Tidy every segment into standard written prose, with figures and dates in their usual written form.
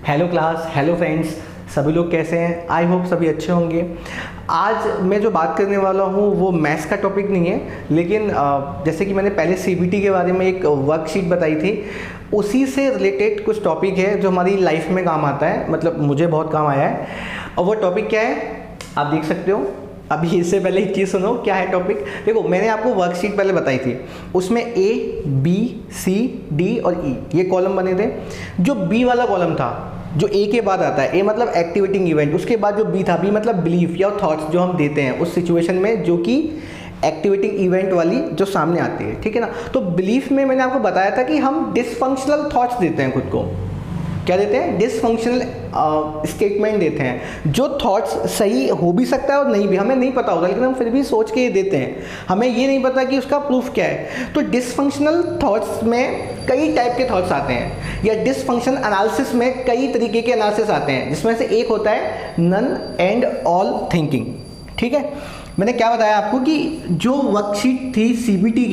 Hello class, hello friends, सभी लोग कैसे हैं? आई होप सभी अच्छे होंगे। आज मैं जो बात करने वाला हूँ वो मैथ्स का टॉपिक नहीं है, लेकिन जैसे कि मैंने पहले सीबीटी के बारे में एक वर्कशीट बताई थी, उसी से रिलेटेड कुछ टॉपिक है जो हमारी लाइफ में काम आता है, मतलब मुझे बहुत काम आया है। और वो टॉपिक क्या है आप देख सकते हो। अभी इससे पहले एक चीज़ सुनो, क्या है टॉपिक। देखो, मैंने आपको वर्कशीट पहले बताई थी, उसमें ए बी सी डी और ई ये कॉलम बने थे। जो बी वाला कॉलम था, जो ए के बाद आता है, ए मतलब एक्टिवेटिंग इवेंट, उसके बाद जो बी था, बी मतलब बिलीफ या थॉट्स जो हम देते हैं उस सिचुएशन में, जो कि एक्टिवेटिंग इवेंट वाली जो सामने आती है, ठीक है ना। तो बिलीफ में मैंने आपको बताया था कि हम डिसफंक्शनल थॉट्स देते हैं खुद को। क्या देते हैं? डिसफंक्शनल स्टेटमेंट देते हैं। जो थॉट्स सही हो भी सकता है और नहीं भी, हमें नहीं पता होता, लेकिन हम फिर भी सोच के ये देते हैं। हमें ये नहीं पता कि उसका प्रूफ क्या है। तो डिसफंक्शनल थॉट्स में कई टाइप के थॉट्स आते हैं, या डिसफंक्शन एनालिसिस में कई तरीके के एनालिसिस आते हैं, जिसमें से एक होता है नन एंड ऑल थिंकिंग। ठीक है, मैंने क्या बताया आपको कि जो वर्कशीट थी सीबीटी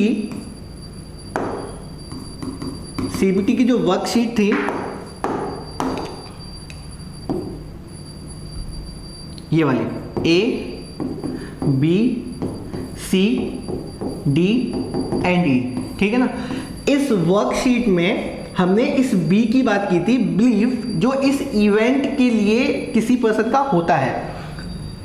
की जो वर्कशीट थी, ये वाली A B C D and E, ठीक है ना। इस वर्कशीट में हमने इस बी की बात की थी, बिलीफ, जो इस इवेंट के लिए किसी पर्सन का होता है।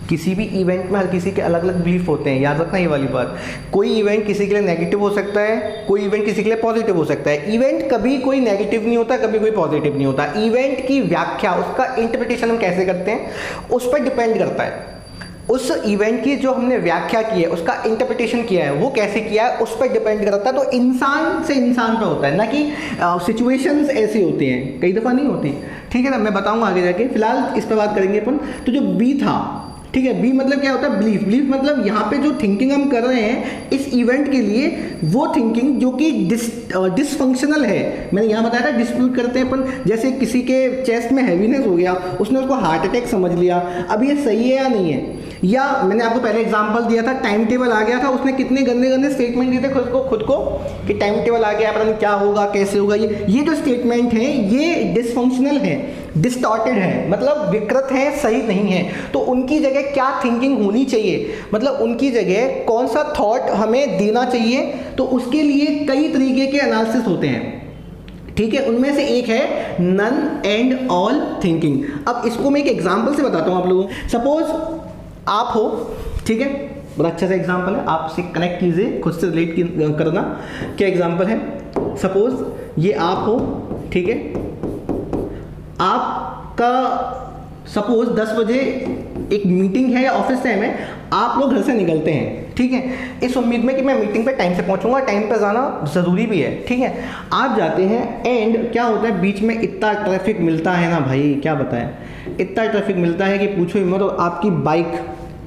किसी भी इवेंट में हर किसी के अलग अलग बिलीफ होते हैं, याद रखना ये वाली बात। कोई इवेंट किसी के लिए नेगेटिव हो सकता है, कोई इवेंट किसी के लिए पॉजिटिव हो सकता है। इवेंट कभी कोई नेगेटिव नहीं होता, कभी कोई पॉजिटिव नहीं होता। इवेंट की व्याख्या, उसका इंटरप्रिटेशन हम कैसे करते हैं उस पर डिपेंड करता है। उस इवेंट की जो हमने व्याख्या की है, उसका इंटरप्रिटेशन किया है, वो कैसे किया है उस पर डिपेंड करता है। तो इंसान से इंसान पर होता है, ना कि सिचुएशंस ऐसी होती हैं, कई दफ़ा नहीं होती, ठीक है ना। मैं बताऊंगा आगे जाके, फिलहाल इस पर बात करेंगे अपन। तो जो बी था, ठीक है, बी मतलब क्या होता है? बिलीफ। बिलीफ मतलब यहाँ पे जो थिंकिंग हम कर रहे हैं इस इवेंट के लिए, वो थिंकिंग जो कि डिसफंक्शनल है। मैंने यहाँ बताया था डिस्प्यूट करते हैं अपन, जैसे किसी के चेस्ट में हैवीनेस हो गया, उसने उसको हार्ट अटैक समझ लिया, अब ये सही है या नहीं है। या मैंने आपको पहले एग्जांपल दिया था, टाइम टेबल आ गया था, उसने कितने गंदे गंदे स्टेटमेंट दिए थे खुद को कि टाइम टेबल आ गया, पता नहीं क्या होगा, कैसे होगा। ये जो स्टेटमेंट है ये डिसफंक्शनल है, डिस्टॉर्टेड है, मतलब विकृत है, सही नहीं है। तो उनकी जगह क्या थिंकिंग होनी चाहिए, मतलब उनकी जगह कौन सा थॉट हमें देना चाहिए, तो उसके लिए कई तरीके के एनालिसिस होते हैं, ठीक है। उनमें से एक है नन एंड ऑल थिंकिंग। अब इसको मैं एक एग्जांपल से बताता हूं आप लोगों को। सपोज आप हो, ठीक है, बड़ा अच्छा सा एग्जांपल है, आपसे कनेक्ट कीजिए, खुद से रिलेट करना। क्या एग्जांपल है? सपोज ये आप हो, ठीक है, आपका सपोज 10 बजे एक मीटिंग है या ऑफिस टाइम है, आप लोग घर से निकलते हैं, ठीक है, इस उम्मीद में कि मैं मीटिंग पे टाइम से पहुंचूंगा, टाइम पे जाना ज़रूरी भी है, ठीक है। आप जाते हैं एंड क्या होता है, बीच में इतना ट्रैफिक मिलता है ना भाई, क्या बताएं, इतना ट्रैफिक मिलता है कि पूछो ही मत। और आपकी बाइक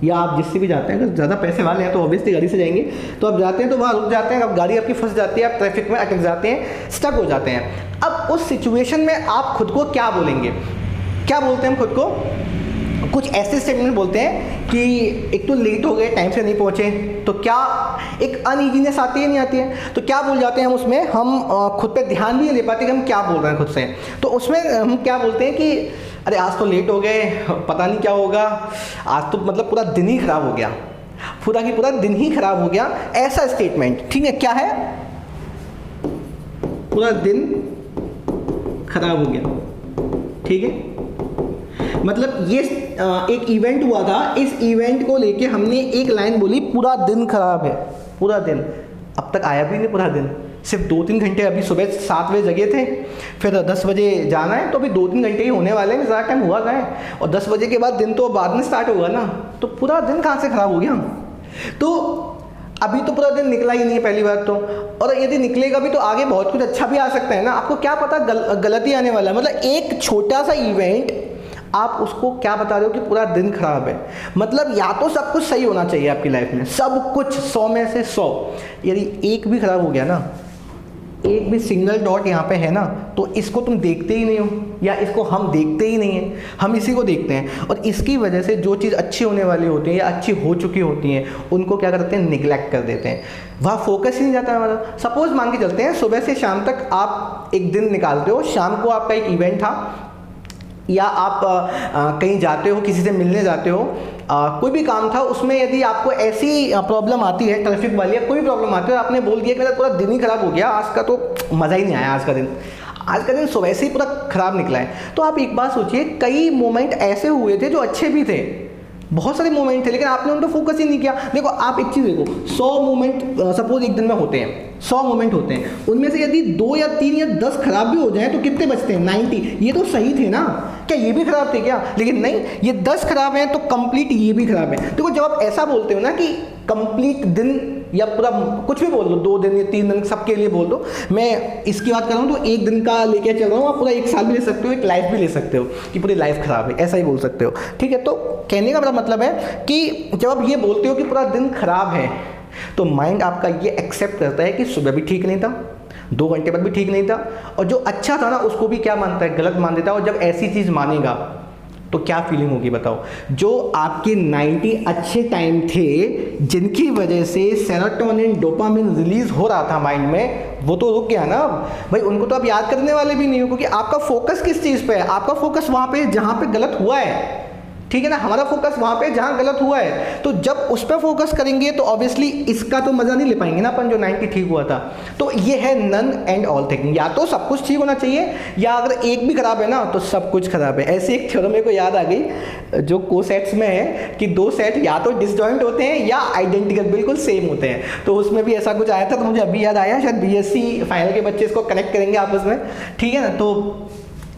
या आप जिससे भी जाते हैं, अगर ज़्यादा पैसे वाले हैं तो ऑब्वियसली गाड़ी से जाएंगे, तो आप जाते हैं तो वहाँ रुक जाते हैं, अब गाड़ी आपकी फंस जाती है, आप ट्रैफिक में अटक जाते हैं, स्टक हो जाते हैं। अब उस सिचुएशन में आप खुद को क्या बोलेंगे? क्या बोलते हैं हम खुद को? कुछ ऐसे स्टेटमेंट बोलते हैं कि एक तो लेट हो गए, टाइम से नहीं पहुंचे, तो क्या एक अनईजीनेस आती है, नहीं आती है? तो क्या बोल जाते हैं हम उसमें, हम खुद पे ध्यान भी नहीं दे पाते कि हम क्या बोल रहे हैं खुद से। तो उसमें हम क्या बोलते हैं कि अरे आज तो लेट हो गए, पता नहीं क्या होगा, आज तो मतलब पूरा दिन ही खराब हो गया, पूरा की पूरा दिन ही खराब हो गया, ऐसा स्टेटमेंट, ठीक है। क्या है? पूरा दिन खराब हो गया, ठीक है। मतलब ये एक इवेंट हुआ था, इस इवेंट को लेके हमने एक लाइन बोली, पूरा दिन खराब है, पूरा दिन। अब तक आया भी नहीं पूरा दिन, सिर्फ 2-3 घंटे। अभी सुबह 7 बजे जगे थे, फिर 10 बजे जाना है, तो अभी 2-3 घंटे ही होने वाले हैं, ज़्यादा टाइम हुआ कहाँ है। और 10 बजे के बाद दिन तो बाद में स्टार्ट होगा ना, तो पूरा दिन कहाँ से खराब हो गया। तो अभी तो पूरा दिन निकला ही नहीं है, पहली बात तो। और यदि निकलेगा भी तो आगे बहुत कुछ अच्छा भी आ सकता है ना, आपको क्या पता गलती आने वाला है। मतलब एक छोटा सा इवेंट, आप उसको क्या बता रहे हो कि पूरा दिन खराब है। मतलब या तो सब कुछ सही होना चाहिए आपकी लाइफ में, सब कुछ 100 में से 100, यदि एक भी खराब हो गया ना, एक भी सिंगल डॉट यहाँ पे है ना, तो इसको तुम देखते ही नहीं हो, या इसको हम देखते ही नहीं हैं, हम इसी को देखते हैं। और इसकी वजह से जो चीज़ अच्छी होने वाली होती है या अच्छी हो चुकी होती हैं, उनको क्या करते हैं, निगलेक्ट कर देते हैं, वहाँ फोकस ही नहीं जाता हमारा। सपोज मान के चलते हैं सुबह से शाम तक आप एक दिन निकालते हो, शाम को आपका एक इवेंट था, या आप कहीं जाते हो, किसी से मिलने जाते हो, कोई भी काम था उसमें यदि आपको ऐसी प्रॉब्लम आती है ट्रैफिक वाली या कोई भी प्रॉब्लम आती है और आपने बोल दिया कि मेरा पूरा दिन ही खराब हो गया, आज का तो मज़ा ही नहीं आया, आज का दिन सुबह से ही पूरा खराब निकला है, तो आप एक बात सोचिए, कई मोमेंट ऐसे हुए थे जो अच्छे भी थे, बहुत सारे मोमेंट थे, लेकिन आपने उन पर फोकस ही नहीं किया। देखो आप एक चीज़ देखो, 100 मोमेंट सपोज एक दिन में होते हैं, 100 मोमेंट होते हैं, उनमें से यदि 2 या 3 या 10 खराब भी हो जाए तो कितने बचते हैं? 90। ये तो सही थे ना, क्या ये भी खराब थे क्या? लेकिन नहीं, ये 10 खराब हैं तो कंप्लीट ये भी खराब है। देखो जब आप ऐसा बोलते हो ना कि कंप्लीट दिन या पूरा कुछ भी बोल दो, 2 दिन या 3 दिन सबके लिए बोल दो, मैं इसकी बात कर रहा हूँ तो एक दिन का लेके चल रहा हूँ, आप पूरा 1 साल भी ले सकते हो, एक लाइफ भी ले सकते हो कि पूरी लाइफ खराब है, ऐसा ही बोल सकते हो, ठीक है। तो कहने का मेरा मतलब है कि जब आप ये बोलते हो कि पूरा दिन खराब है तो माइंड आपका ये एक्सेप्ट करता है कि सुबह भी ठीक नहीं था, 2 घंटे बाद भी ठीक नहीं था, और जो अच्छा था ना उसको भी क्या मानता है? गलत मान देता है। और जब ऐसी चीज़ मानेगा तो क्या फीलिंग होगी बताओ? जो आपके 90 अच्छे टाइम थे जिनकी वजह से सेरोटोनिन डोपामिन रिलीज हो रहा था माइंड में, वो तो रुक गया ना भाई, उनको तो आप याद करने वाले भी नहीं हो, क्योंकि आपका फोकस किस चीज़ पे है? आपका फोकस वहाँ पे जहाँ पे गलत हुआ है, ठीक है ना। हमारा फोकस वहाँ पे जहाँ गलत हुआ है, तो जब उस पर फोकस करेंगे तो ऑब्वियसली इसका तो मज़ा नहीं ले पाएंगे ना अपन, जो 90 ठीक हुआ था। तो ये है नन एंड ऑल थिंकिंग, या तो सब कुछ ठीक होना चाहिए या अगर एक भी खराब है ना तो सब कुछ खराब है। ऐसे एक थ्योरम मेरे को याद आ गई जो कोसेट्स में है कि 2 सेट या तो डिसजॉइंट होते हैं या आइडेंटिकल बिल्कुल सेम होते हैं, तो उसमें भी ऐसा कुछ आया था, तो मुझे अभी याद आया, शायद बीएससी फाइनल के बच्चे इसको कनेक्ट करेंगे आपस में, ठीक है ना। तो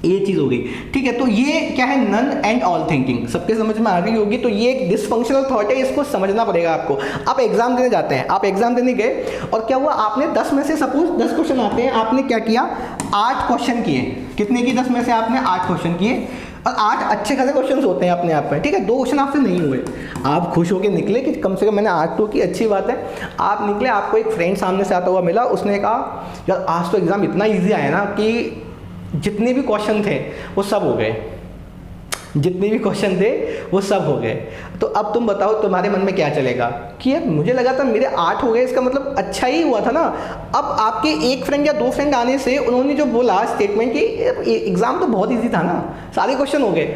ये चीज़ हो गई, ठीक है। तो ये क्या है? नन एंड ऑल थिंकिंग, सबके समझ में आ गई होगी। तो ये एक डिसफंक्शनल थॉट है, इसको समझना पड़ेगा आपको। आप एग्जाम देने जाते हैं, आप एग्जाम देने गए और क्या हुआ, आपने 10 में से सपोज 10 क्वेश्चन आते हैं, आपने क्या किया? 8 क्वेश्चन किए। कितने की? 10 में से आपने 8 क्वेश्चन किए, और 8 अच्छे खासे क्वेश्चन होते हैं अपने आप में, ठीक है। 2 क्वेश्चन आपसे नहीं हुए, आप खुश होकर निकले कि कम से कम मैंने 8 तो की, अच्छी बात है। आप निकले, आपको एक फ्रेंड सामने से आता हुआ मिला, उसने कहा यार आज तो एग्ज़ाम इतना ईजी आया ना कि जितने भी क्वेश्चन थे वो सब हो गए, जितने भी क्वेश्चन थे वो सब हो गए। तो अब तुम बताओ तुम्हारे मन में क्या चलेगा कि यार मुझे लगा था मेरे 8 हो गए, इसका मतलब अच्छा ही हुआ था ना। अब आपके एक फ्रेंड या 2 फ्रेंड आने से उन्होंने जो बोला स्टेटमेंट कि एग्जाम तो बहुत इजी था ना, सारे क्वेश्चन हो गए,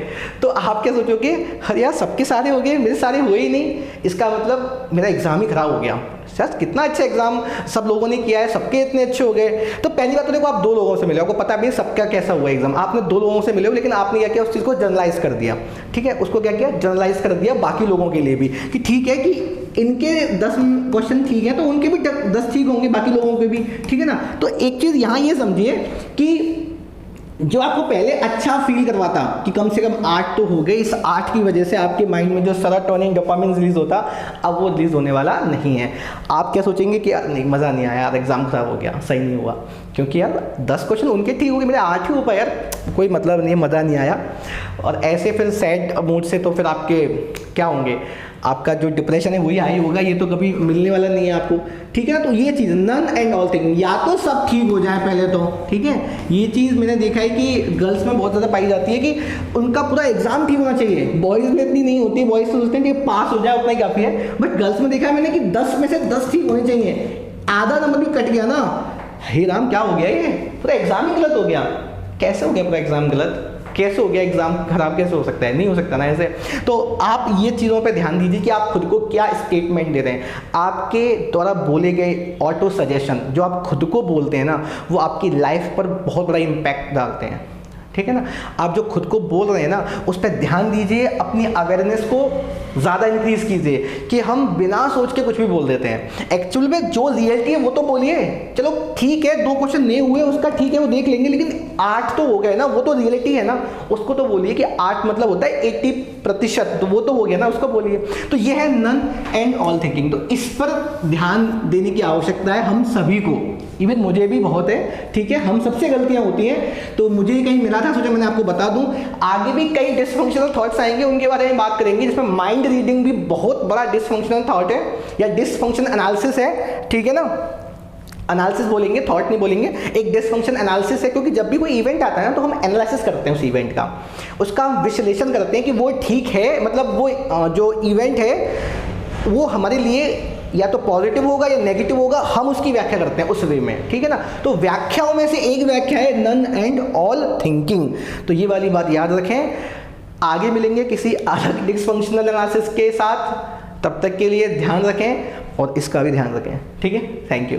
तो आप क्या सोचोगे? अरे यार सबके सारे हो गए, मेरे सारे हुए ही नहीं, इसका मतलब मेरा एग्जाम ही खराब हो गया। सर कितना अच्छा एग्जाम सब लोगों ने किया है, सबके इतने अच्छे हो गए। तो पहली बात तो देखो, आप 2 लोगों से मिले, आपको पता भी सबका कैसा हुआ एग्जाम, आपने 2 लोगों से मिले हो, लेकिन आपने क्या किया? उस चीज़ को जनरलाइज कर दिया, ठीक है। उसको क्या किया? जनरलाइज कर दिया बाकी लोगों के लिए भी, कि ठीक है कि इनके 10 क्वेश्चन ठीक है तो उनके भी 10 ठीक होंगे, बाकी लोगों के भी, ठीक है ना। तो एक चीज़ यहाँ ये समझिए कि जो आपको पहले अच्छा फील करवाता कि कम से कम 8 तो हो गए, इस 8 की वजह से आपके माइंड में जो सेरोटोनिन डोपामिन रिलीज होता, अब वो रिलीज होने वाला नहीं है। आप क्या सोचेंगे कि यार नहीं मज़ा नहीं आया, यार एग्जाम खराब हो गया, सही नहीं हुआ, क्योंकि यार 10 क्वेश्चन उनके ठीक हो गए, मेरे 8 ही हो पाए, यार कोई मतलब नहीं, मज़ा नहीं आया। और ऐसे फिर सैड मूड से तो फिर आपके क्या होंगे? आपका जो डिप्रेशन है वही हाई होगा, ये तो कभी मिलने वाला नहीं है आपको, ठीक है ना। तो ये चीज़ नन एंड ऑल थिंग, या तो सब ठीक हो जाए पहले तो, ठीक है। ये चीज़ मैंने देखा है कि गर्ल्स में बहुत ज़्यादा पाई जाती है कि उनका पूरा एग्जाम ठीक होना चाहिए, बॉयज़ में इतनी नहीं होती, बॉयज़ तो सोचते हैं कि पास हो जाए उतना ही काफ़ी है, बट गर्ल्स में देखा है मैंने कि 10 में से 10 ठीक होने चाहिए। आधा नंबर भी कट गया ना, हे राम क्या हो गया, ये पूरा एग्जाम ही गलत हो गया। कैसे हो गया पूरा एग्जाम गलत? कैसे हो गया एग्जाम खराब? कैसे हो सकता है? नहीं हो सकता ना ऐसे। तो आप ये चीज़ों पे ध्यान दीजिए कि आप खुद को क्या स्टेटमेंट दे रहे हैं। आपके द्वारा बोले गए ऑटो सजेशन जो आप खुद को बोलते हैं ना, वो आपकी लाइफ पर बहुत बड़ा इम्पैक्ट डालते हैं, ठीक है ना। आप जो खुद को बोल रहे हैं ना उस पर ध्यान दीजिए, अपनी अवेयरनेस को ज़्यादा इंक्रीज कीजिए कि हम बिना सोच के कुछ भी बोल देते हैं। एक्चुअल में जो रियलिटी है वो तो बोलिए, चलो ठीक है 2 क्वेश्चन नहीं हुए उसका ठीक है वो देख लेंगे, लेकिन 8 तो हो गए ना, वो तो रियलिटी है ना, उसको तो बोलिए कि 8 मतलब होता है 80%, तो वो तो हो गया ना, उसको बोलिए। तो ये है नन एंड ऑल थिंकिंग। तो इस पर ध्यान देने की आवश्यकता है हम सभी को, इवन मुझे भी बहुत है, ठीक है। हम सबसे गलतियां होती हैं, तो मुझे कहीं मिला था, सोचा मैंने आपको बता दूं। आगे भी कई डिसफंक्शनल थॉट्स आएंगे, उनके बारे में बात करेंगे, जिसमें माइंड रीडिंग भी बहुत बड़ा डिसफंक्शनल थॉट है या डिसफंक्शन एनालिसिस है, ठीक है ना। एनालिसिस बोलेंगे, थॉट नहीं बोलेंगे, एक डिसफंक्शन एनालिसिस है, क्योंकि जब भी कोई इवेंट आता है ना तो हम एनालिसिस करते हैं उस इवेंट का, उसका हम विश्लेषण करते हैं कि वो ठीक है, मतलब वो जो इवेंट है वो हमारे लिए या तो पॉजिटिव होगा या नेगेटिव होगा, हम उसकी व्याख्या करते हैं उस वे में, ठीक है ना। तो व्याख्याओं में से एक व्याख्या है नन एंड ऑल थिंकिंग, तो ये वाली बात याद रखें। आगे मिलेंगे किसी अलग डिस्फंक्शनल एनालिसिस के साथ, तब तक के लिए ध्यान रखें और इसका भी ध्यान रखें, ठीक है। Thank you.